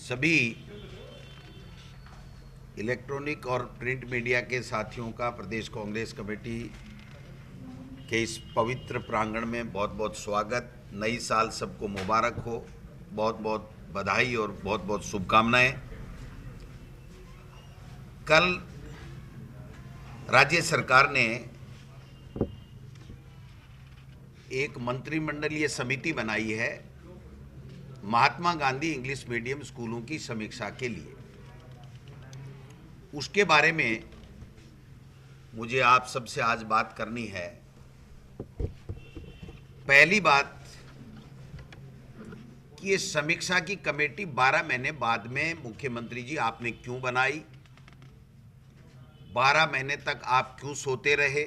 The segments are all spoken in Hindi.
सभी इलेक्ट्रॉनिक और प्रिंट मीडिया के साथियों का प्रदेश कांग्रेस कमेटी के इस पवित्र प्रांगण में बहुत बहुत स्वागत। नई साल सबको मुबारक हो, बहुत बहुत बधाई और बहुत बहुत शुभकामनाएं। कल राज्य सरकार ने एक मंत्रिमंडलीय समिति बनाई है महात्मा गांधी इंग्लिश मीडियम स्कूलों की समीक्षा के लिए। उसके बारे में मुझे आप सबसे आज बात करनी है। पहली बात कि ये समीक्षा की कमेटी 12 महीने बाद में मुख्यमंत्री जी आपने क्यों बनाई, 12 महीने तक आप क्यों सोते रहे।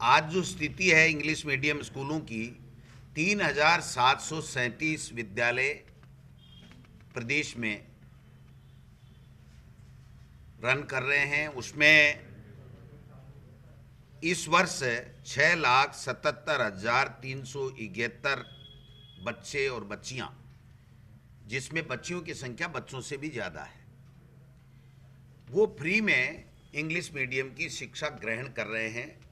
आज जो स्थिति है इंग्लिश मीडियम स्कूलों की, 3737 विद्यालय प्रदेश में रन कर रहे हैं। उसमें इस वर्ष 6,77,371 बच्चे और बच्चियां, जिसमें बच्चियों की संख्या बच्चों से भी ज़्यादा है, वो फ्री में इंग्लिश मीडियम की शिक्षा ग्रहण कर रहे हैं।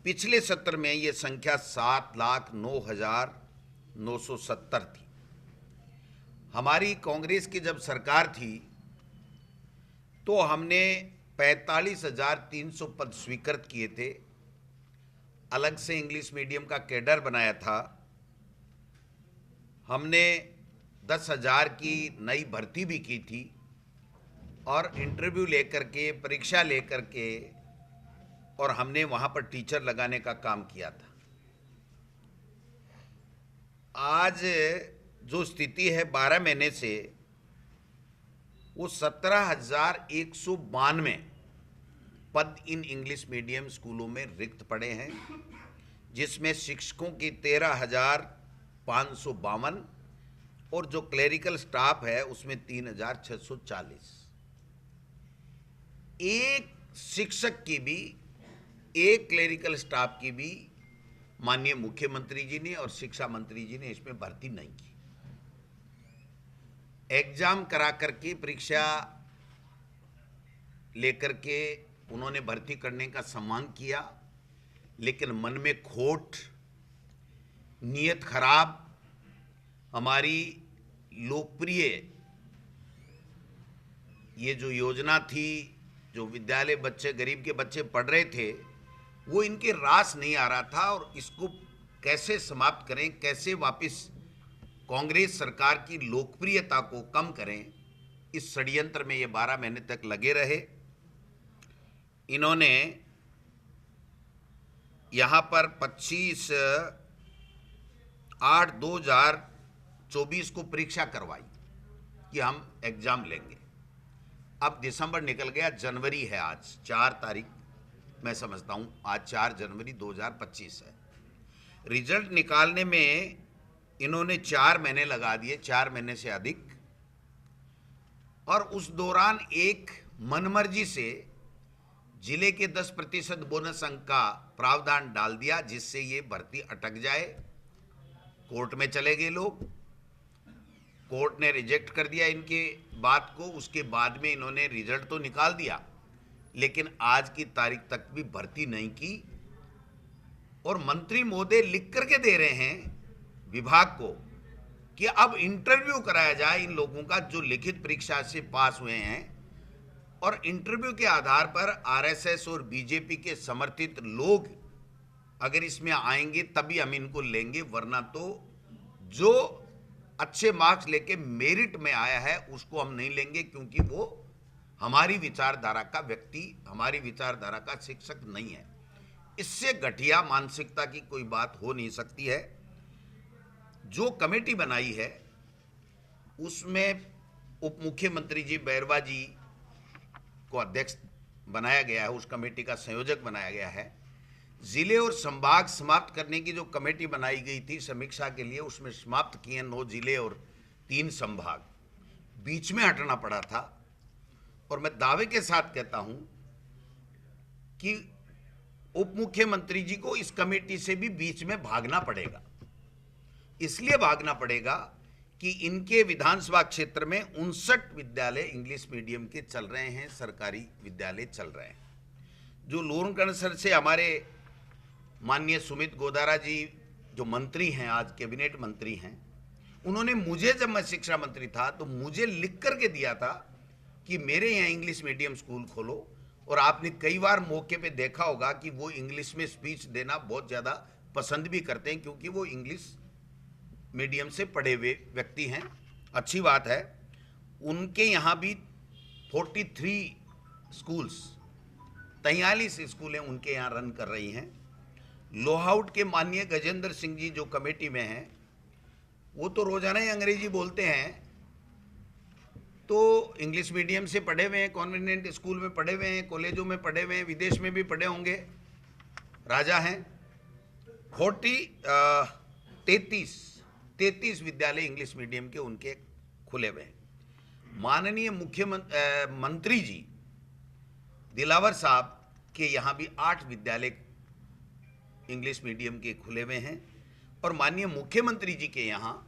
पिछले सत्र में ये संख्या 7,09,970 थी। हमारी कांग्रेस की जब सरकार थी तो हमने 45,300 पद स्वीकृत किए थे। अलग से इंग्लिश मीडियम का कैडर बनाया था। हमने 10,000 की नई भर्ती भी की थी और इंटरव्यू लेकर के, परीक्षा लेकर के, और हमने वहां पर टीचर लगाने का काम किया था। आज जो स्थिति है 12 महीने से, वो 17,192 पद इन इंग्लिश मीडियम स्कूलों में रिक्त पड़े हैं, जिसमें शिक्षकों की 13,552 और जो क्लेरिकल स्टाफ है उसमें 3,640। एक शिक्षक की भी, एक क्लेरिकल स्टाफ की भी माननीय मुख्यमंत्री जी ने और शिक्षा मंत्री जी ने इसमें भर्ती नहीं की। एग्जाम करा करके, परीक्षा लेकर के उन्होंने भर्ती करने का सम्मान किया, लेकिन मन में खोट, नीयत खराब, हमारी लोकप्रिय ये जो योजना थी, जो विद्यालय बच्चे, गरीब के बच्चे पढ़ रहे थे, वो इनके रास नहीं आ रहा था। और इसको कैसे समाप्त करें, कैसे वापस कांग्रेस सरकार की लोकप्रियता को कम करें, इस षड्यंत्र में ये 12 महीने तक लगे रहे। इन्होंने यहाँ पर 25/8/2024 को परीक्षा करवाई कि हम एग्जाम लेंगे। अब दिसंबर निकल गया, जनवरी है, आज 4 तारीख मैं समझता हूँ, आज 4 जनवरी 2025 है। रिजल्ट निकालने में इन्होंने 4 महीने लगा दिए, 4 महीने से अधिक। और उस दौरान एक मनमर्जी से जिले के 10% बोनस अंक का प्रावधान डाल दिया, जिससे ये भर्ती अटक जाए। कोर्ट में चले गए लोग, कोर्ट ने रिजेक्ट कर दिया इनके बात को। उसके बाद में इन्होंने रिजल्ट तो निकाल दिया, लेकिन आज की तारीख तक भी भर्ती नहीं की। और मंत्री महोदय लिख करके दे रहे हैं विभाग को कि अब इंटरव्यू कराया जाए इन लोगों का जो लिखित परीक्षा से पास हुए हैं, और इंटरव्यू के आधार पर आरएसएस और बीजेपी के समर्थित लोग अगर इसमें आएंगे तभी हम इनको लेंगे, वरना तो जो अच्छे मार्क्स लेके मेरिट में आया है उसको हम नहीं लेंगे, क्योंकि वो हमारी विचारधारा का व्यक्ति, हमारी विचारधारा का शिक्षक नहीं है। इससे घटिया मानसिकता की कोई बात हो नहीं सकती है। जो कमेटी बनाई है उसमें उप मुख्यमंत्री जी बैरवा जी को अध्यक्ष बनाया गया है, उस कमेटी का संयोजक बनाया गया है। जिले और संभाग समाप्त करने की जो कमेटी बनाई गई थी समीक्षा के लिए, उसमें समाप्त किए 9 जिले और 3 संभाग, बीच में हटना पड़ा था। और मैं दावे के साथ कहता हूं कि उप मुख्यमंत्री जी को इस कमेटी से भी बीच में भागना पड़ेगा। इसलिए भागना पड़ेगा कि इनके विधानसभा क्षेत्र में 59 विद्यालय इंग्लिश मीडियम के चल रहे हैं, सरकारी विद्यालय चल रहे हैं। जो लोरकणसर से हमारे माननीय सुमित गोदारा जी जो मंत्री हैं, आज कैबिनेट मंत्री हैं, उन्होंने मुझे, जब मैं शिक्षा मंत्री था तो मुझे लिख करके दिया था कि मेरे यहाँ इंग्लिश मीडियम स्कूल खोलो। और आपने कई बार मौके पे देखा होगा कि वो इंग्लिश में स्पीच देना बहुत ज़्यादा पसंद भी करते हैं, क्योंकि वो इंग्लिश मीडियम से पढ़े हुए व्यक्ति हैं। अच्छी बात है। उनके यहाँ भी 43 स्कूल्स, 43 स्कूलें उनके यहाँ रन कर रही हैं। लोहाउट के माननीय गजेंद्र सिंह जी जो कमेटी में हैं, वो तो रोजाना ही अंग्रेजी बोलते हैं। तो इंग्लिश मीडियम से पढ़े हुए हैं, कॉन्वेंट स्कूल में पढ़े हुए हैं, कॉलेजों में पढ़े हुए हैं, विदेश में भी पढ़े होंगे, राजा हैं। 33 विद्यालय इंग्लिश मीडियम के उनके खुले हुए हैं। माननीय मुख्यमंत्री जी दिलावर साहब के यहाँ भी 8 विद्यालय इंग्लिश मीडियम के खुले हुए हैं। और माननीय मुख्यमंत्री जी के यहाँ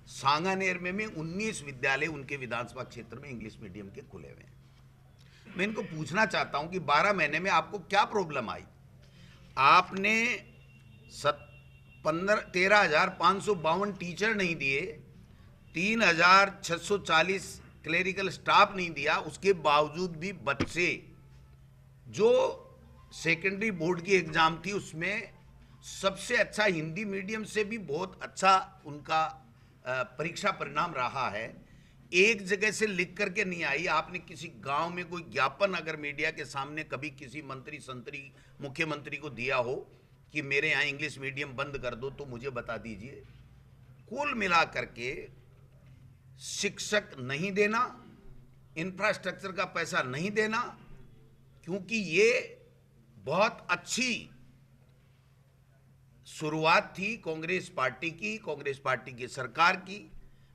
सांगानेर में 19 विद्यालय उनके विधानसभा क्षेत्र में इंग्लिश मीडियम के खुले हुए हैं। मैं इनको पूछना चाहता हूं कि 12 महीने में आपको क्या प्रॉब्लम आई? आपने 13,552 टीचर नहीं दिए, 3,640 क्लेरिकल स्टाफ नहीं दिया, उसके बावजूद भी बच्चे जो सेकेंडरी बोर्ड की एग्जाम थी उसमें सबसे अच्छा, हिंदी मीडियम से भी बहुत अच्छा उनका परीक्षा परिणाम रहा है। एक जगह से लिख करके नहीं आई। आपने किसी गांव में कोई ज्ञापन अगर मीडिया के सामने कभी किसी मंत्री संतरी मुख्यमंत्री को दिया हो कि मेरे यहाँ इंग्लिश मीडियम बंद कर दो, तो मुझे बता दीजिए। कुल मिला करके शिक्षक नहीं देना, इंफ्रास्ट्रक्चर का पैसा नहीं देना, क्योंकि ये बहुत अच्छी शुरुआत थी कांग्रेस पार्टी की सरकार की।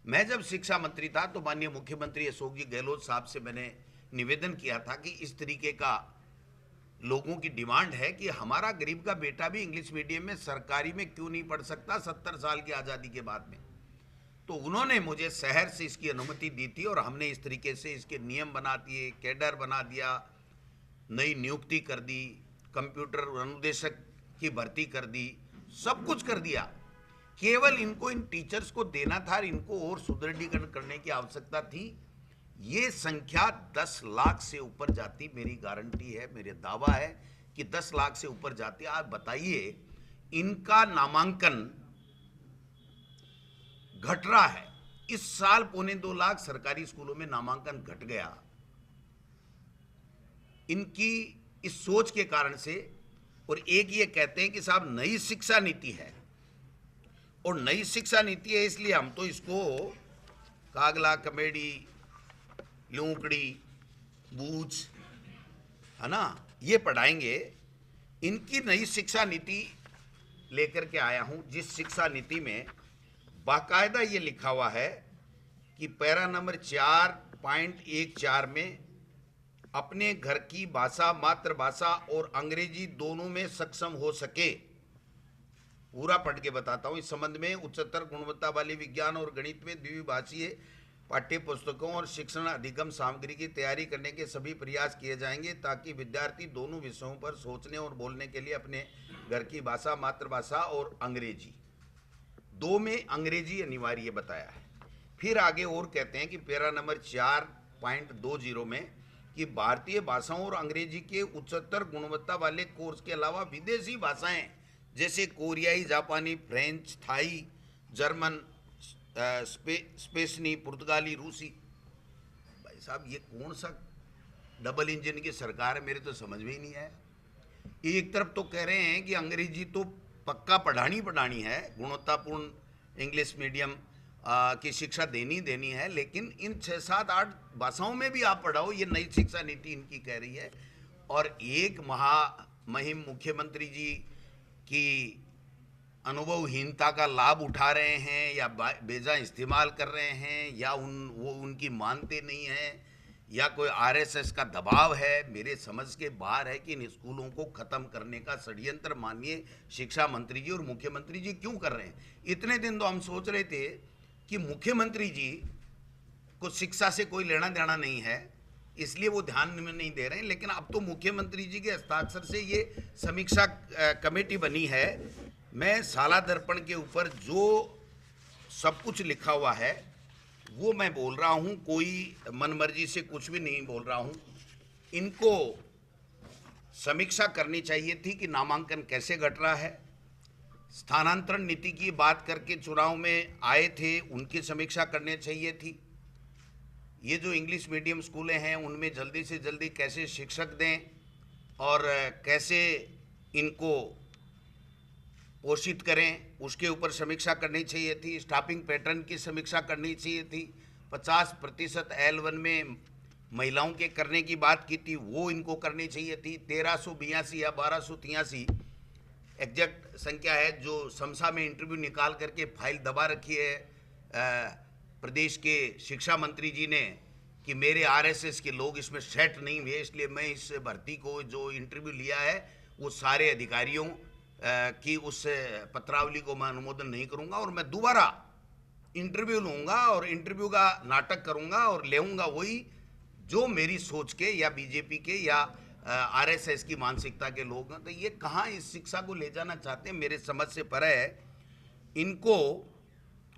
मैं जब शिक्षा मंत्री था तो माननीय मुख्यमंत्री अशोक जी गहलोत साहब से मैंने निवेदन किया था कि इस तरीके का लोगों की डिमांड है कि हमारा गरीब का बेटा भी इंग्लिश मीडियम में सरकारी में क्यों नहीं पढ़ सकता 70 साल की आज़ादी के बाद में। तो उन्होंने मुझे शहर से इसकी अनुमति दी थी और हमने इस तरीके से इसके नियम बना दिए, कैडर बना दिया, नई नियुक्ति कर दी, कंप्यूटर अनुदेशक की भर्ती कर दी, सब कुछ कर दिया। केवल इनको इन टीचर्स को देना था, इनको और सुदृढ़ीकरण करने की आवश्यकता थी। ये संख्या 10 लाख से ऊपर जाती, मेरी गारंटी है, मेरे दावा है कि 10 लाख से ऊपर जाती। आप बताइए, इनका नामांकन घट रहा है। इस साल 1.25 लाख सरकारी स्कूलों में नामांकन घट गया, इनकी इस सोच के कारण से। और एक ये कहते हैं कि साहब नई शिक्षा नीति है, और नई शिक्षा नीति है इसलिए हम तो इसको कागला, कमेडी, लूकड़ी, बूझ, है ना, ये पढ़ाएंगे। इनकी नई शिक्षा नीति लेकर के आया हूं, जिस शिक्षा नीति में बाकायदा ये लिखा हुआ है कि पैरा नंबर 4.14 में अपने घर की भाषा, मातृभाषा और अंग्रेजी दोनों में सक्षम हो सके। पूरा पढ़ के बताता हूं। इस संबंध में उच्चतर गुणवत्ता वाली विज्ञान और गणित में द्विभाषीय पाठ्य पुस्तकों और शिक्षण अधिगम सामग्री की तैयारी करने के सभी प्रयास किए जाएंगे, ताकि विद्यार्थी दोनों विषयों पर सोचने और बोलने के लिए अपने घर की भाषा, मातृभाषा और अंग्रेजी, 2 में अंग्रेजी अनिवार्य बताया है। फिर आगे और कहते हैं कि पैरा नंबर 4.20 में कि भारतीय भाषाओं और अंग्रेजी के उच्चतर गुणवत्ता वाले कोर्स के अलावा विदेशी भाषाएं जैसे कोरियाई, जापानी, फ्रेंच, थाई, जर्मन, स्पेनी, पुर्तगाली, रूसी। भाई साहब, ये कौन सा डबल इंजन की सरकार है, मेरे तो समझ में ही नहीं है। एक तरफ तो कह रहे हैं कि अंग्रेजी तो पक्का पढ़ानी है, गुणवत्तापूर्ण इंग्लिश मीडियम की शिक्षा देनी है, लेकिन इन 6, 7, 8 भाषाओं में भी आप पढ़ाओ, ये नई शिक्षा नीति इनकी कह रही है। और एक महामहिम मुख्यमंत्री जी की अनुभवहीनता का लाभ उठा रहे हैं, या बेजा इस्तेमाल कर रहे हैं, या वो उनकी मानते नहीं हैं, या कोई आरएसएस का दबाव है, मेरे समझ के बाहर है कि इन स्कूलों को खत्म करने का षड्यंत्र माननीय शिक्षा मंत्री जी और मुख्यमंत्री जी क्यों कर रहे हैं। इतने दिन तो हम सोच रहे थे कि मुख्यमंत्री जी को शिक्षा से कोई लेना देना नहीं है, इसलिए वो ध्यान में नहीं दे रहे हैं। लेकिन अब तो मुख्यमंत्री जी के हस्ताक्षर से ये समीक्षा कमेटी बनी है। मैं साला दर्पण के ऊपर जो सब कुछ लिखा हुआ है वो मैं बोल रहा हूँ, कोई मनमर्जी से कुछ भी नहीं बोल रहा हूँ। इनको समीक्षा करनी चाहिए थी कि नामांकन कैसे घट रहा है। स्थानांतरण नीति की बात करके चुनाव में आए थे, उनकी समीक्षा करनी चाहिए थी। ये जो इंग्लिश मीडियम स्कूलें हैं उनमें जल्दी से जल्दी कैसे शिक्षक दें और कैसे इनको पोषित करें, उसके ऊपर समीक्षा करनी चाहिए थी। स्टाफिंग पैटर्न की समीक्षा करनी चाहिए थी। 50% L1 में महिलाओं के करने की बात की थी, वो इनको करनी चाहिए थी। 1382 या 1283 एग्जैक्ट संख्या है जो समसा में इंटरव्यू निकाल करके फाइल दबा रखी है प्रदेश के शिक्षा मंत्री जी ने कि मेरे RSS के लोग इसमें सेट नहीं हुए, इसलिए मैं इस भर्ती को जो इंटरव्यू लिया है वो सारे अधिकारियों की उस पत्रावली को मैं अनुमोदन नहीं करूंगा और मैं दोबारा इंटरव्यू लूंगा और इंटरव्यू का नाटक करूंगा और लेऊंगा वही जो मेरी सोच के या बीजेपी के या RSS की मानसिकता के लोग हैं। तो ये कहाँ इस शिक्षा को ले जाना चाहते हैं, मेरे समझ से परे है। इनको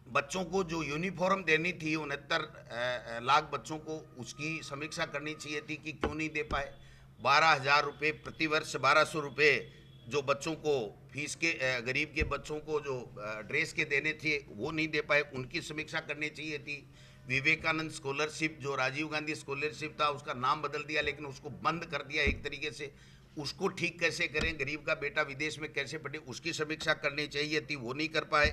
बच्चों को जो यूनिफॉर्म देनी थी 69 लाख बच्चों को, उसकी समीक्षा करनी चाहिए थी कि क्यों नहीं दे पाए। 12,000 रुपये प्रतिवर्ष, 1200 रुपये जो बच्चों को फीस के, गरीब के बच्चों को जो ड्रेस के देने थे वो नहीं दे पाए, उनकी समीक्षा करनी चाहिए थी। विवेकानंद स्कॉलरशिप जो राजीव गांधी स्कॉलरशिप था उसका नाम बदल दिया लेकिन उसको बंद कर दिया एक तरीके से, उसको ठीक कैसे करें, गरीब का बेटा विदेश में कैसे पढ़े, उसकी समीक्षा करनी चाहिए थी, वो नहीं कर पाए।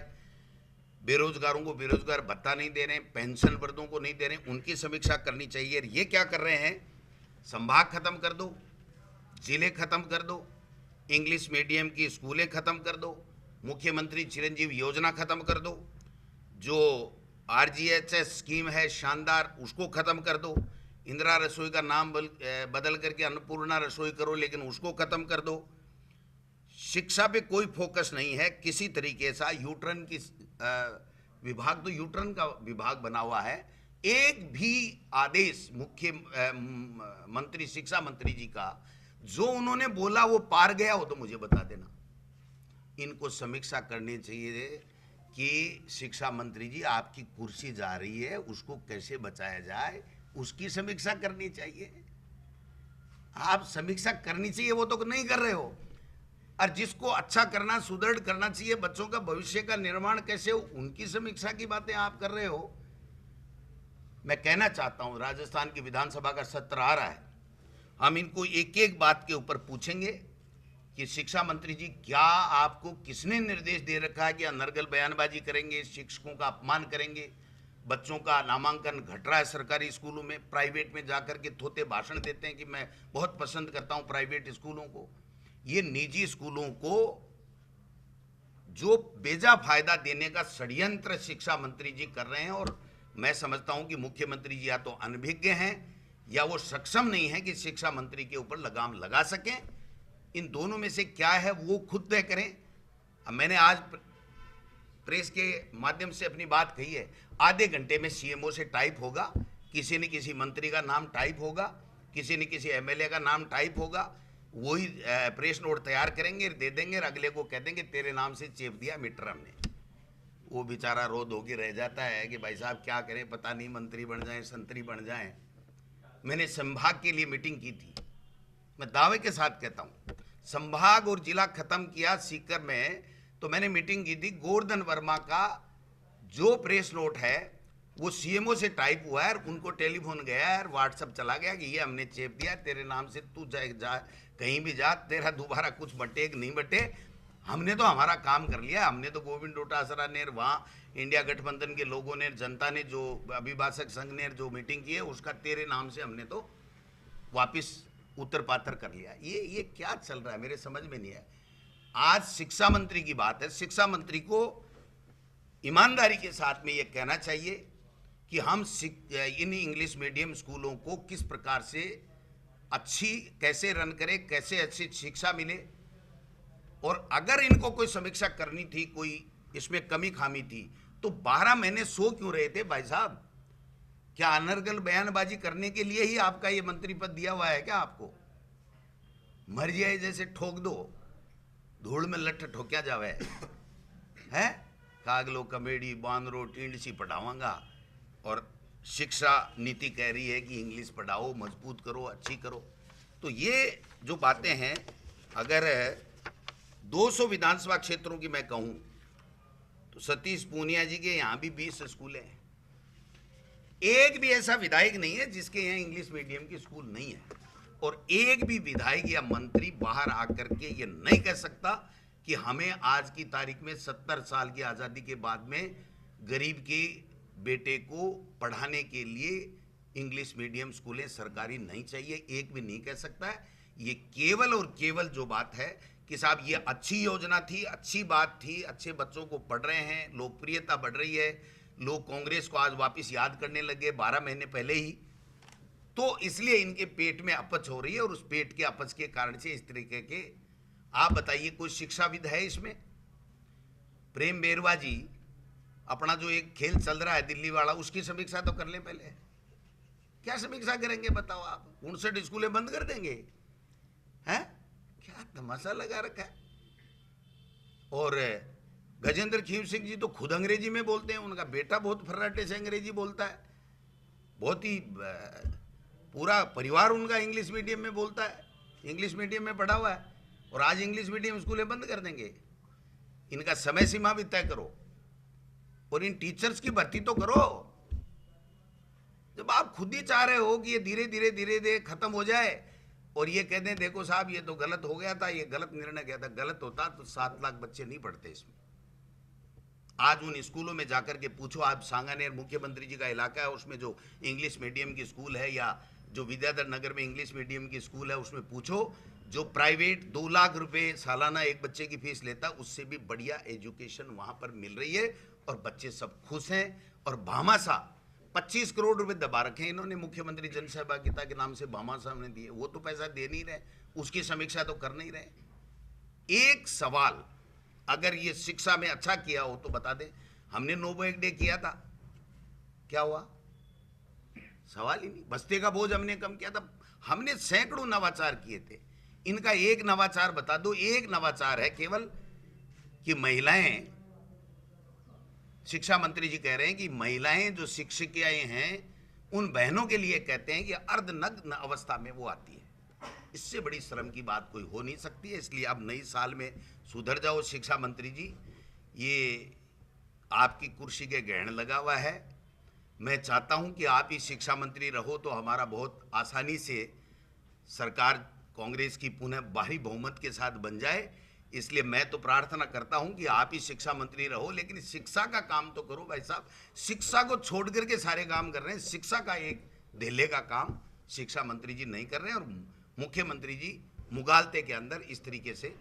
बेरोजगारों को बेरोजगार भत्ता नहीं दे रहे हैं, पेंशन वर्गों को नहीं दे रहे हैं, उनकी समीक्षा करनी चाहिए। ये क्या कर रहे हैं, संभाग खत्म कर दो, जिले खत्म कर दो, इंग्लिश मीडियम की स्कूलें खत्म कर दो, मुख्यमंत्री चिरंजीव योजना खत्म कर दो, जो RGHS स्कीम है शानदार उसको खत्म कर दो, इंदिरा रसोई का नाम बदल करके अन्नपूर्णा रसोई करो लेकिन उसको खत्म कर दो। शिक्षा पे कोई फोकस नहीं है किसी तरीके सा। यूटर्न की विभाग तो यूटर्न का विभाग बना हुआ है, एक भी आदेश मुख्य मंत्री शिक्षा मंत्री जी का जो उन्होंने बोला वो पार गया हो तो मुझे बता देना। इनको समीक्षा करनी चाहिए कि शिक्षा मंत्री जी आपकी कुर्सी जा रही है, उसको कैसे बचाया जाए, उसकी समीक्षा करनी चाहिए। आप समीक्षा करनी चाहिए वो तो नहीं कर रहे हो। और जिसको अच्छा करना, सुदृढ़ करना चाहिए, बच्चों का भविष्य का निर्माण कैसे हो, उनकी समीक्षा की बातें आप कर रहे हो। मैं कहना चाहता हूं राजस्थान की विधानसभा का सत्र आ रहा है, हम इनको एक एक बात के ऊपर पूछेंगे कि शिक्षा मंत्री जी क्या आपको किसने निर्देश दे रखा है कि अनर्गल बयानबाजी करेंगे, शिक्षकों का अपमान करेंगे, बच्चों का नामांकन घट रहा है सरकारी स्कूलों में, प्राइवेट में जाकर के थोते भाषण देते हैं कि मैं बहुत पसंद करता हूं प्राइवेट स्कूलों को। ये निजी स्कूलों को जो बेजा फायदा देने का षड्यंत्र शिक्षा मंत्री जी कर रहे हैं और मैं समझता हूं कि मुख्यमंत्री जी या तो अनभिज्ञ हैं या वो सक्षम नहीं है कि शिक्षा मंत्री के ऊपर लगाम लगा सकें। इन दोनों में से क्या है वो खुद तय करें। अब मैंने आज प्रेस के माध्यम से अपनी बात कही है, आधे घंटे में CMO से टाइप होगा, किसी न किसी मंत्री का नाम टाइप होगा, किसी न किसी MLA का नाम टाइप होगा, वही प्रेस नोट तैयार करेंगे, दे देंगे और अगले को कह देंगे तेरे नाम से चेप दिया मीटर हमने। वो बेचारा रो धो के रह जाता है कि भाई साहब क्या करें, पता नहीं मंत्री बन जाएं, संतरी बन जाएं। मैंने संभाग के लिए मीटिंग की थी, मैं दावे के साथ कहता हूं, संभाग और जिला खत्म किया सीकर में, तो मैंने मीटिंग की थी। गोवर्धन वर्मा का जो प्रेस नोट है वो CMO से टाइप हुआ है, उनको टेलीफोन गया है, व्हाट्सएप चला गया कि ये हमने चेप दिया तेरे नाम से, तू जा कहीं भी जा, तेरा दोबारा कुछ बटे कि नहीं बटे, हमने तो हमारा काम कर लिया। हमने तो गोविंद डोटासरा ने, वहाँ इंडिया गठबंधन के लोगों ने, जनता ने, जो अभिभाषक संघ ने जो मीटिंग की है उसका तेरे नाम से हमने तो वापिस उत्तर पात्र कर लिया। ये क्या चल रहा है मेरे समझ में नहीं है। आज शिक्षा मंत्री की बात है, शिक्षा मंत्री को ईमानदारी के साथ में ये कहना चाहिए कि हम इन इंग्लिश मीडियम स्कूलों को किस प्रकार से अच्छी कैसे रन करें, कैसे अच्छी शिक्षा मिले, और अगर इनको कोई समीक्षा करनी थी, कोई इसमें कमी खामी थी, तो 12 महीने सो क्यों रहे थे भाई साहब? क्या अनर्गल बयानबाजी करने के लिए ही आपका ये मंत्री पद दिया हुआ है क्या आपको? मर्जी है जैसे ठोक दो, धूल में लठ ठोक्या जावे है। कागलो कमेडी बांदरो टींडसी पढ़ावांगा, और शिक्षा नीति कह रही है कि इंग्लिश पढ़ाओ, मजबूत करो, अच्छी करो। तो ये जो बातें हैं, अगर 200 विधानसभा क्षेत्रों की मैं कहूं तो सतीश पूनिया जी के यहाँ भी 20 स्कूल हैं। एक भी ऐसा विधायक नहीं है जिसके यहाँ इंग्लिश मीडियम की स्कूल नहीं है, और एक भी विधायक या मंत्री बाहर आकर के ये नहीं कह सकता कि हमें आज की तारीख में 70 साल की आज़ादी के बाद में गरीब के बेटे को पढ़ाने के लिए इंग्लिश मीडियम स्कूलें सरकारी नहीं चाहिए। एक भी नहीं कह सकता है। ये केवल और केवल जो बात है कि साहब ये अच्छी योजना थी, अच्छी बात थी, अच्छे बच्चों को पढ़ रहे हैं, लोकप्रियता बढ़ रही है, लोग कांग्रेस को आज वापस याद करने लगे 12 महीने पहले ही, तो इसलिए इनके पेट में अपच हो रही है, और उस पेट के अपच के कारण से इस तरीके के। आप बताइए कोई शिक्षाविद है इसमें? प्रेम बेरवा जी अपना जो एक खेल चल रहा है दिल्ली वाला, उसकी समीक्षा तो कर लें पहले। क्या समीक्षा करेंगे बताओ आप? 59 स्कूलें बंद कर देंगे हैं? क्या तमाशा लगा रखा है। और गजेंद्र खीव सिंह जी तो खुद अंग्रेजी में बोलते हैं, उनका बेटा बहुत फर्राटे से अंग्रेजी बोलता है, बहुत ही पूरा परिवार उनका इंग्लिश मीडियम में बोलता है, इंग्लिश मीडियम में पढ़ा हुआ है, और आज इंग्लिश मीडियम स्कूलें बंद कर देंगे। इनका समय सीमा भी तय करो, और इन टीचर्स की भर्ती तो करो। जब आप खुद ही चाह रहे हो कि ये धीरे धीरे धीरे धीरे खत्म हो जाए, और ये कहते हैं देखो साहब ये तो गलत हो गया था, ये गलत निर्णय किया था। गलत होता तो 7 लाख बच्चे नहीं पढ़ते इसमें। आज उन स्कूलों में जाकर के पूछो, आप सांगानेर मुख्यमंत्री जी का इलाका है, उसमें जो इंग्लिश मीडियम की स्कूल है, या जो विद्याधर नगर में इंग्लिश मीडियम की स्कूल है, उसमें पूछो, जो प्राइवेट 2 लाख रुपए सालाना एक बच्चे की फीस लेता, उससे भी बढ़िया एजुकेशन वहां पर मिल रही है, और बच्चे सब खुश हैं। और भामाशाह 25 करोड़ रुपए दबा रखे हैं इन्होंने, मुख्यमंत्री जन सहभागिता के नाम से भामाशाह ने दिए, वो तो पैसा दे नहीं रहे, उसकी समीक्षा तो कर नहीं रहे। एक सवाल, अगर ये शिक्षा में अच्छा किया हो तो बता दे। हमने नो बैग डे किया था, क्या हुआ? सवाल ही नहीं। बस्ते का बोझ हमने कम किया था, हमने सैकड़ों नवाचार किए थे। इनका एक नवाचार बता दो। एक नवाचार है केवल कि महिलाएं, शिक्षा मंत्री जी कह रहे हैं कि महिलाएं जो शिक्षिकाएं हैं उन बहनों के लिए कहते हैं कि अर्धनग्न अवस्था में वो आती है। इससे बड़ी शर्म की बात कोई हो नहीं सकती है। इसलिए अब नई साल में सुधर जाओ शिक्षा मंत्री जी। ये आपकी कुर्सी के ग्रहण लगा हुआ है। मैं चाहता हूं कि आप ही शिक्षा मंत्री रहो तो हमारा बहुत आसानी से सरकार कांग्रेस की पुनः भारी बहुमत के साथ बन जाए। इसलिए मैं तो प्रार्थना करता हूं कि आप ही शिक्षा मंत्री रहो, लेकिन शिक्षा का काम तो करो भाई साहब। शिक्षा को छोड़ करके सारे काम कर रहे हैं, शिक्षा का एक धेले का काम शिक्षा मंत्री जी नहीं कर रहे हैं। और मुख्यमंत्री जी मुगालते के अंदर इस तरीके से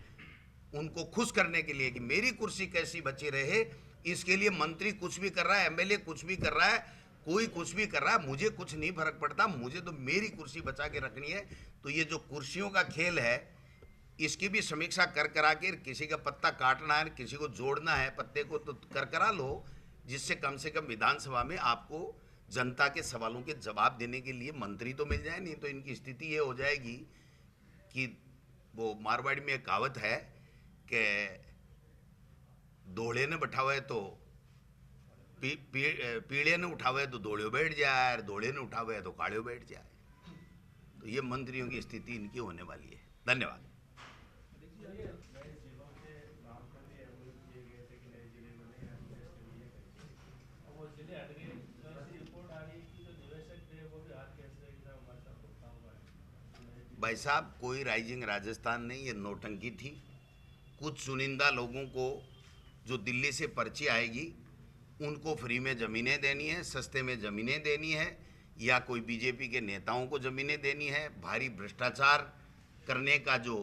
उनको खुश करने के लिए कि मेरी कुर्सी कैसी बची रहे, इसके लिए मंत्री कुछ भी कर रहा है, एमएलए कुछ भी कर रहा है, कोई कुछ भी कर रहा है, मुझे कुछ नहीं फर्क पड़ता, मुझे तो मेरी कुर्सी बचा के रखनी है। तो ये जो कुर्सियों का खेल है, इसकी भी समीक्षा कर करा के, किसी का पत्ता काटना है, किसी को जोड़ना है पत्ते को, तो कर करा लो, जिससे कम से कम विधानसभा में आपको जनता के सवालों के जवाब देने के लिए मंत्री तो मिल जाए। नहीं तो इनकी स्थिति ये हो जाएगी कि वो मारवाड़ी में एक कहावत है कि दोहड़े ने बैठावा है तो पीड़े ने उठावा है तो दौड़े बैठ जाए, दौड़े ने उठावा है तो काड़े बैठ जाए। तो ये मंत्रियों की स्थिति इनकी होने वाली है। धन्यवाद। भाई साहब कोई राइजिंग राजस्थान नहीं, ये नौटंकी थी। कुछ चुनिंदा लोगों को जो दिल्ली से पर्ची आएगी उनको फ्री में ज़मीनें देनी है, सस्ते में ज़मीनें देनी है, या कोई बीजेपी के नेताओं को ज़मीनें देनी है। भारी भ्रष्टाचार करने का जो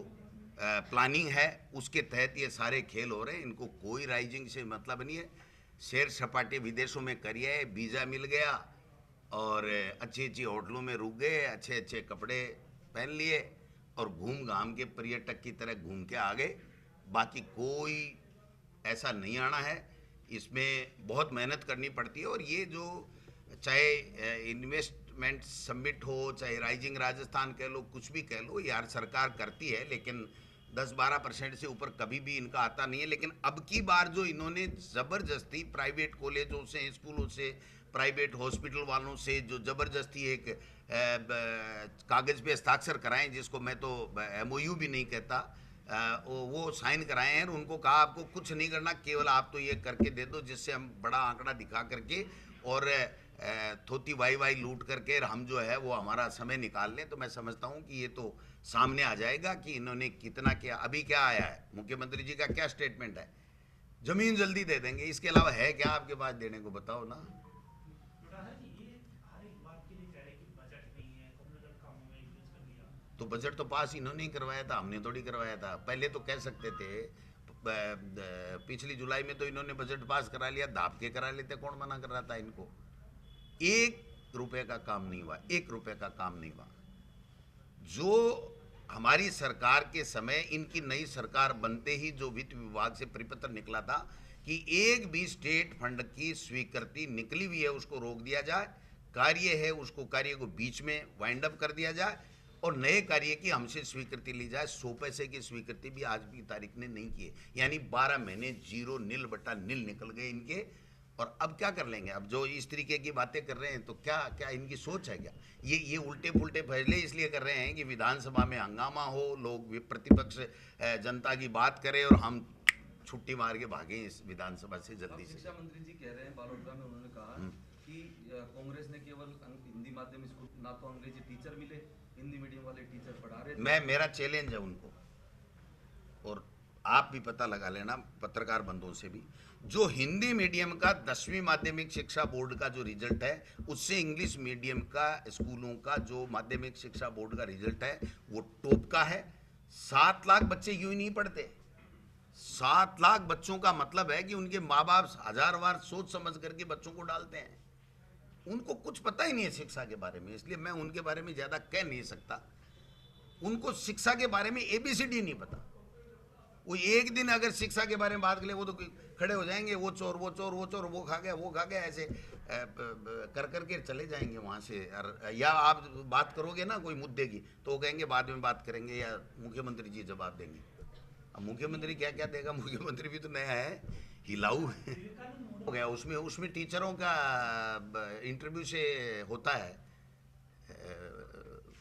प्लानिंग है उसके तहत ये सारे खेल हो रहे हैं। इनको कोई राइजिंग से मतलब नहीं है। सैर सपाटे विदेशों में करिए, वीज़ा मिल गया और अच्छी अच्छी होटलों में रुक गए, अच्छे अच्छे कपड़े पहन लिए और घूम घाम के पर्यटक की तरह घूम के आ गए। बाकी कोई ऐसा नहीं आना है इसमें बहुत मेहनत करनी पड़ती है। और ये जो चाहे इन्वेस्टमेंट समिट हो, चाहे राइजिंग राजस्थान कह लो, कुछ भी कह लो, यार सरकार करती है, लेकिन 10-12% से ऊपर कभी भी इनका आता नहीं है। लेकिन अब की बार जो इन्होंने ज़बरदस्ती प्राइवेट कॉलेजों से, स्कूलों से, प्राइवेट हॉस्पिटल वालों से जो ज़बरदस्ती एक कागज़ पे हस्ताक्षर कराएं, जिसको मैं तो MOU भी नहीं कहता, वो साइन कराए हैं। उनको कहा आपको कुछ नहीं करना, केवल आप तो ये करके दे दो जिससे हम बड़ा आंकड़ा दिखा करके और थोती वाई वाई लूट करके हम जो है वो हमारा समय निकाल लें। तो मैं समझता हूँ कि ये तो सामने आ जाएगा कि इन्होंने कितना किया। अभी क्या आया है, मुख्यमंत्री जी का क्या स्टेटमेंट है, जमीन जल्दी दे देंगे, इसके अलावा है क्या आपके पास देने को, बताओ ना। तो बजट तो पास इन्होंने ही करवाया था, हमने थोड़ी करवाया था। पहले तो कह सकते थे, पिछली जुलाई में तो इन्होंने बजट पास करा लिया, दाब के करा लेते, कौन मना कर रहा था इनको। 1 रुपए का काम नहीं हुआ, 1 रुपए का काम नहीं हुआ। जो हमारी सरकार के समय, इनकी नई सरकार बनते ही जो वित्त विभाग से परिपत्र निकला था कि एक भी स्टेट फंड की स्वीकृति निकली हुई है उसको रोक दिया जाए, कार्य है उसको, कार्य को बीच में वाइंड अप कर दिया जाए और नए कार्य की हमसे स्वीकृति ली जाए। 100 पैसे की स्वीकृति भी आज की तारीख ने नहीं की है, यानी 12 महीने 0 निल बटा निल निकल गए इनके। और अब क्या कर लेंगे, अब जो इस तरीके की बातें कर रहे हैं तो क्या क्या इनकी सोच है क्या। ये उल्टे पुल्टे फैसले इसलिए कर रहे हैं कि विधानसभा में हंगामा हो, लोग प्रतिपक्ष जनता की बात करें और हम छुट्टी मार के भागें इस विधानसभा से जल्दी से। शिक्षा मंत्री जी कह रहे हैं बालोतरा में, उन्होंने कहा कि कांग्रेस ने केवल हिंदी माध्यम स्कूल, ना तो अंग्रेजी टीचर मिले, हिंदी मीडियम वाले टीचर पढ़ा रहे थे। मेरा चैलेंज है उनको, और आप भी पता लगा लेना पत्रकार बंधुओं से भी, जो हिंदी मीडियम का 10वीं माध्यमिक शिक्षा बोर्ड का जो रिजल्ट है उससे इंग्लिश मीडियम का स्कूलों का जो माध्यमिक शिक्षा बोर्ड का रिजल्ट है वो टॉप का है। 7 लाख बच्चे यूं ही नहीं पढ़ते। 7 लाख बच्चों का मतलब है कि उनके माँ बाप 1000 बार सोच समझ करके बच्चों को डालते हैं। उनको कुछ पता ही नहीं है शिक्षा के बारे में, इसलिए मैं उनके बारे में ज़्यादा कह नहीं सकता। उनको शिक्षा के बारे में ABCD नहीं पता। वो एक दिन अगर शिक्षा के बारे में बात करें वो तो खड़े हो जाएंगे, वो चोर वो चोर वो चोर, वो खा गया वो खा गया, ऐसे कर करके चले जाएंगे वहाँ से। या आप बात करोगे ना कोई मुद्दे की तो वो कहेंगे बाद में बात करेंगे या मुख्यमंत्री जी जवाब देंगे। अब मुख्यमंत्री क्या क्या देगा, मुख्यमंत्री भी तो नया है, हिलाऊ हो गया। उसमें टीचरों का इंटरव्यू से होता है,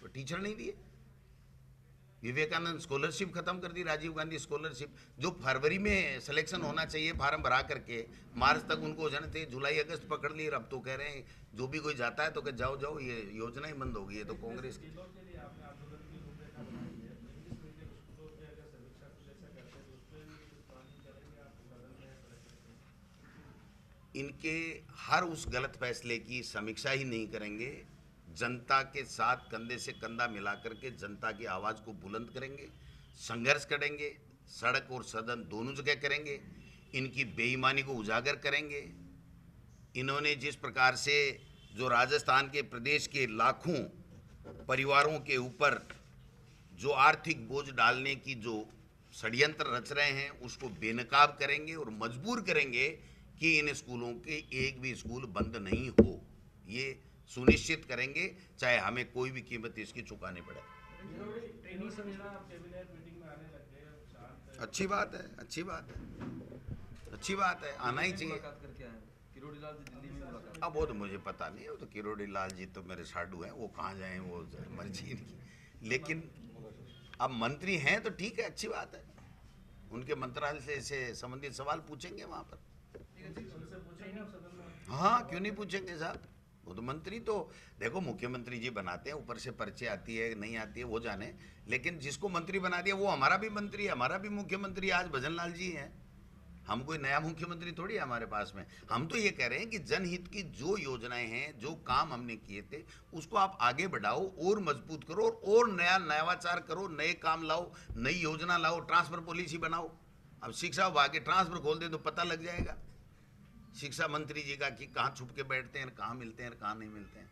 टीचर नहीं दिए। विवेकानंद स्कॉलरशिप खत्म कर दी, राजीव गांधी स्कॉलरशिप, जो फरवरी में सिलेक्शन होना चाहिए फार्म भरा करके मार्च तक उनको हो जाने थे, जुलाई अगस्त पकड़ लिए। अब तो कह रहे हैं जो भी कोई जाता है तो कह जाओ जाओ, ये योजना ही बंद होगी। ये तो कांग्रेस की। इनके हर उस गलत फैसले की समीक्षा ही नहीं करेंगे, जनता के साथ कंधे से कंधा मिलाकर के जनता की आवाज़ को बुलंद करेंगे, संघर्ष करेंगे, सड़क और सदन दोनों जगह करेंगे, इनकी बेईमानी को उजागर करेंगे। इन्होंने जिस प्रकार से जो राजस्थान के प्रदेश के लाखों परिवारों के ऊपर जो आर्थिक बोझ डालने की जो षड्यंत्र रच रहे हैं उसको बेनकाब करेंगे और मजबूर करेंगे कि इन स्कूलों के एक भी स्कूल बंद नहीं हो। ये सुनिश्चित करेंगे, चाहे हमें कोई भी कीमत इसकी चुकानी पड़े। अच्छी बात है, अच्छी बात है, अच्छी बात है, आना ही चाहिए। किरोड़ी लाल जी दिल्ली में मुलाकात। अब वो तो मुझे पता नहीं है, वो तो किरोड़ी लाल जी तो मेरे साडू हैं, वो कहाँ जाएं वो मर्जी इनकी। लेकिन अब मंत्री हैं तो ठीक है, अच्छी बात है, उनके मंत्रालय से संबंधित सवाल पूछेंगे वहाँ पर। हाँ क्यों नहीं पूछेंगे साहब, वो तो मंत्री तो देखो मुख्यमंत्री जी बनाते हैं, ऊपर से पर्चे आती है नहीं आती है वो जाने, लेकिन जिसको मंत्री बना दिया वो हमारा भी मंत्री है, हमारा भी मुख्यमंत्री आज भजन लाल जी हैं। हम कोई नया मुख्यमंत्री थोड़ी है हमारे पास में। हम तो ये कह रहे हैं कि जनहित की जो योजनाएं हैं, जो काम हमने किए थे उसको आप आगे बढ़ाओ और मजबूत करो और नया नवाचार करो, नए काम लाओ, नई योजना लाओ, ट्रांसफर पॉलिसी बनाओ। अब शिक्षा विभाग के ट्रांसफर खोल दे तो पता लग जाएगा शिक्षा मंत्री जी का कि कहाँ छुप के बैठते हैं, कहाँ मिलते हैं, कहाँ नहीं मिलते हैं।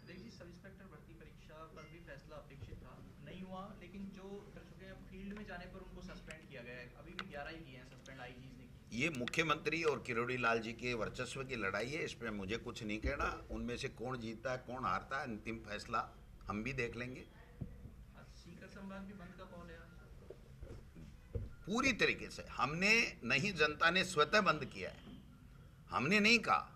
देखिए सब इंस्पेक्टर भर्ती परीक्षा पर भी फैसला अपेक्षित था, नहीं हुआ, लेकिन जो कर चुके हैं फील्ड में जाने पर उनको सस्पेंड किया गया है। अभी भी 11 ही किए हैं सस्पेंड, आईजीज ने ये मुख्यमंत्री और किरोड़ी लाल जी के वर्चस्व की लड़ाई है, इसमें मुझे कुछ नहीं कहना। उनमें से कौन जीतता है कौन हारता है, अंतिम फैसला हम भी देख लेंगे। सीकर संवाद भी बंद का कॉल है आज। पूरी तरीके से हमने नहीं, जनता ने स्वतः बंद किया है, हमने नहीं कहा।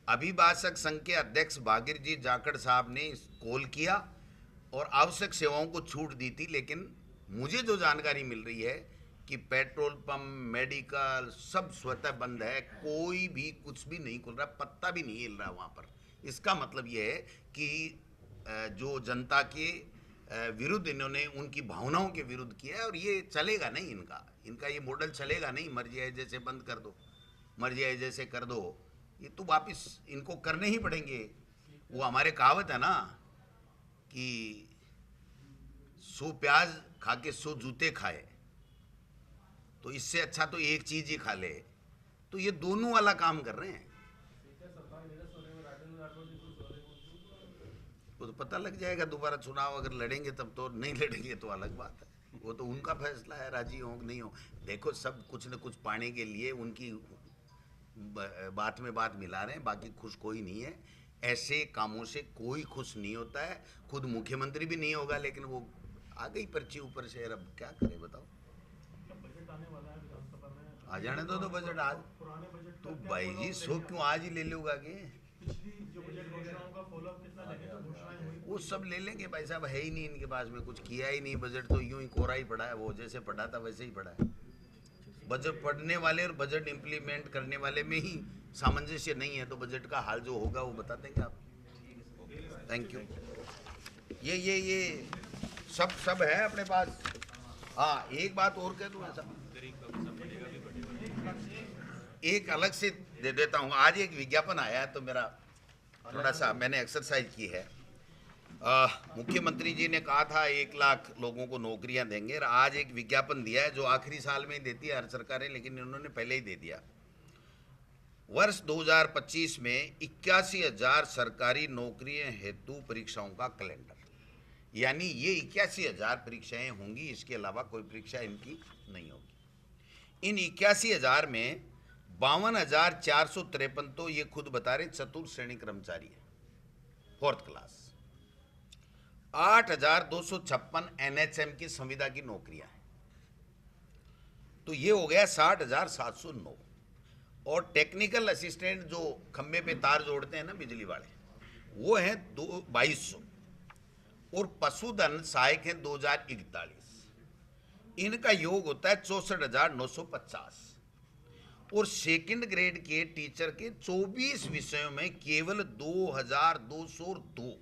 अभिभाषक संघ के अध्यक्ष भागीर जी जाखड़ साहब ने कॉल किया और आवश्यक सेवाओं को छूट दी थी, लेकिन मुझे जो जानकारी मिल रही है कि पेट्रोल पंप, मेडिकल सब स्वतः बंद है, कोई भी कुछ भी नहीं खुल रहा, पत्ता भी नहीं हिल रहा वहाँ पर। इसका मतलब ये है कि जो जनता के विरुद्ध इन्होंने उनकी भावनाओं के विरुद्ध किया है, और ये चलेगा नहीं, इनका ये मॉडल चलेगा नहीं। मर्जी है जैसे बंद कर दो, मर्जी है जैसे कर दो, ये तो वापिस इनको करने ही पड़ेंगे। वो हमारे कहावत है ना कि 100 प्याज खा के 100 जूते खाए, तो इससे अच्छा तो एक चीज ही खा ले। तो ये दोनों वाला काम कर रहे हैं। वो तो पता लग जाएगा, दोबारा चुनाव अगर लड़ेंगे तब तो, नहीं लड़ेंगे तो अलग बात है, वो तो उनका फैसला है, राजी हो नहीं हो। देखो सब कुछ न कुछ पाने के लिए उनकी बात में बात मिला रहे हैं, बाकी खुश कोई नहीं है। ऐसे कामों से कोई खुश नहीं होता है, खुद मुख्यमंत्री भी नहीं होगा, लेकिन वो आ गई पर्ची ऊपर से, अब क्या करे बताओ। आ जाने दो तो बजट आज, तो भाई जी सो क्यों आज ही ले लोगे आगे, वो सब ले लेंगे भाई साहब, है ही नहीं इनके पास में, कुछ किया ही नहीं। बजट तो यूं ही कोरा ही पड़ा है, वो जैसे पढ़ा था वैसे ही पड़ा है। बजट पढ़ने वाले और बजट इम्प्लीमेंट करने वाले में ही सामंजस्य नहीं है, तो बजट का हाल जो होगा वो बता देंगे आप। Thank you. ये सब है अपने पास। हाँ, एक बात और कह दूँ ऐसा, एक अलग से दे देता हूँ। आज एक विज्ञापन आया है, तो मेरा थोड़ा सा मैंने एक्सरसाइज की है। मुख्यमंत्री जी ने कहा था 1 लाख लोगों को नौकरियां देंगे, और आज एक विज्ञापन दिया है जो आखिरी साल में ही देती है हर सरकारें, लेकिन इन्होंने पहले ही दे दिया। वर्ष 2025 में 81,000 सरकारी नौकरियों हेतु परीक्षाओं का कैलेंडर, यानी ये 81,000 परीक्षाएं होंगी, इसके अलावा कोई परीक्षा इनकी नहीं होगी। इन 81,000 में 52,453 तो ये खुद बता रहे चतुर्थ श्रेणी कर्मचारी है, 4th क्लास। 8,256 NHM की संविदा की नौकरियां हैं, तो ये हो गया 60,709। और टेक्निकल असिस्टेंट जो खंबे पे तार जोड़ते हैं ना बिजली वाले, वो हैं 2,200। और पशुधन सहायक हैं 2,041। इनका योग होता है 64,950। और सेकंड ग्रेड के टीचर के 24 विषयों में केवल 2,202।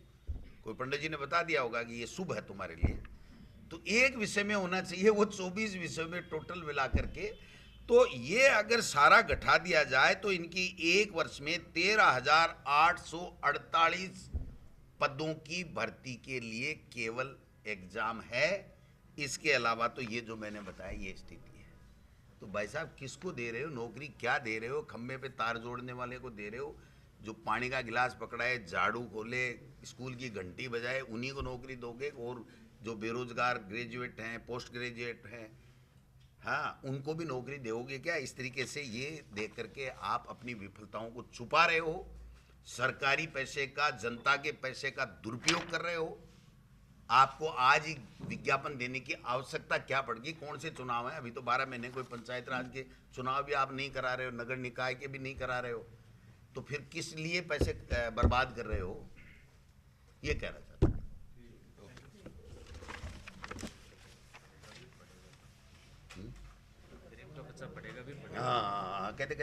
कोई पंडित जी ने बता दिया होगा कि ये शुभ है तुम्हारे लिए, तो एक विषय में होना चाहिए, वो 24 विषयों में टोटल मिला करके। तो ये अगर सारा घटा दिया जाए तो इनकी एक वर्ष में 13,848 पदों की भर्ती के लिए केवल एग्जाम है। इसके अलावा तो ये जो मैंने बताया ये स्थिति है। तो भाई साहब किसको दे रहे हो नौकरी, क्या दे रहे हो? खंबे पे तार जोड़ने वाले को दे रहे हो, जो पानी का गिलास पकड़ाए, झाड़ू खोले, स्कूल की घंटी बजाए, उन्हीं को नौकरी दोगे? और जो बेरोजगार ग्रेजुएट हैं, पोस्ट ग्रेजुएट हैं, हाँ, उनको भी नौकरी दोगे क्या? इस तरीके से ये देख करके आप अपनी विफलताओं को छुपा रहे हो, सरकारी पैसे का, जनता के पैसे का दुरुपयोग कर रहे हो। आपको आज ही विज्ञापन देने की आवश्यकता क्या पड़ गई? कौन से चुनाव है? अभी तो 12 महीने कोई पंचायत राज के चुनाव भी आप नहीं करा रहे हो, नगर निकाय के भी नहीं करा रहे हो, तो फिर किस लिए पैसे बर्बाद कर रहे हो? ये कह रहा था। हाँ, कहते